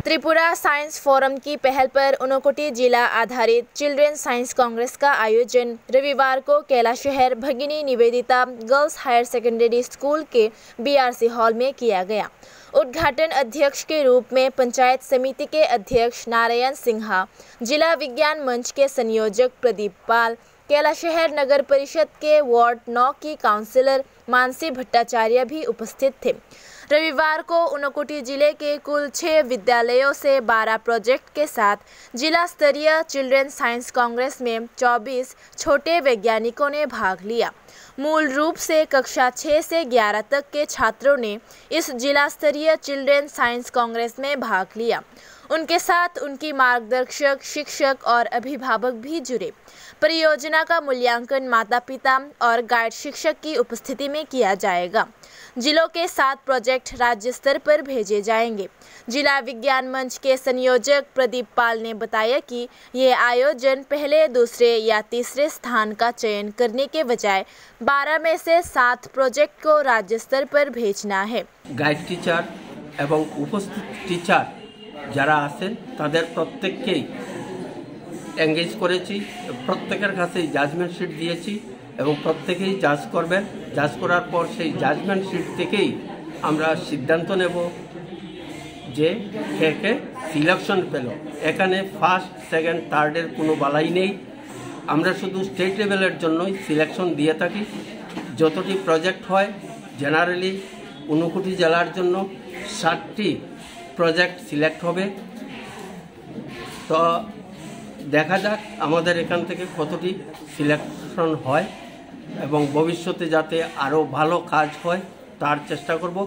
Tripura science forum की पहल पर ऊनकोटी जिला आधारित चिल्ड्रेन साइंस कांग्रेस का आयोजन रविवार को Kailashahar Bhagini Nivedita girls higher secondary school के बीआरसी हॉल में किया गया। उद्घाटन अध्यक्ष के रूप में पंचायत समिति के अध्यक्ष नारायण सिन्हा, जिला विज्ञान मंच के संयोजक प्रदीप पाल, कैलाशहर नगर परिषद के वार्ड 9 की काउंसिलर मानसी भट्टाचार्य भी उपस्थित थे। रविवार को ऊनकोटी जिले के कुल 6 विद्यालयों से 12 प्रोजेक्ट के साथ जिला स्तरीय चिल्ड्रेन साइंस कांग्रेस में 24 छोटे वैज्ञानिकों ने भाग लिया। मूल रूप से कक्षा 6 से 11 तक के छात्रों ने इस जिला स्तरीय चिल्ड्रेन साइंस कांग्रेस में भाग लिया। उनके साथ उनकी मार्गदर्शक, शिक्षक और अभिभावक भी जुड़े। परियोजना का मूल्यांकन माता-पिता और गाइड शिक्षक की उपस्थिति में किया जाएगा। जिलों के 7 प्रोजेक्ट राज्य स्तर पर भेजे जाएंगे। जिला विज्ञान मंच के संयोजक प्रदीप पाल ने बताया कि ये आयोजन पहले, दूसरे या तीसरे स्थान का चयन करने के बजाय 12 में से 7 प्रोजेक्ट को राज्य स्तर पर भेजना है। गाइड टीचार एवं उपस्थित टीचार যারা আছেন তাদের প্রত্যেককেই এনগেজ করেছি, প্রত্যেকের কাছেই জাজমেন্ট শিট দিয়েছি এবং প্রত্যেকেই জাজ করবেন। জাজ করার পর সেই জাজমেন্ট শিট থেকেই আমরা সিদ্ধান্ত নেব যে কে কে সিলেকশন পেল। এখানে ফার্স্ট, সেকেন্ড, থার্ডের কোনো বালাই নেই। আমরা শুধু স্টেট লেভেলের জন্যই সিলেকশন দিয়ে থাকি। যতটি প্রজেক্ট হয় জেনারেলি ঊনকোটি জেলার জন্য 60টি প্রজেক্ট সিলেক্ট হবে। তো দেখা যাক আমাদের এখান থেকে কতটি সিলেকশন হয় এবং ভবিষ্যতে যাতে আরও ভালো কাজ হয় তার চেষ্টা করব।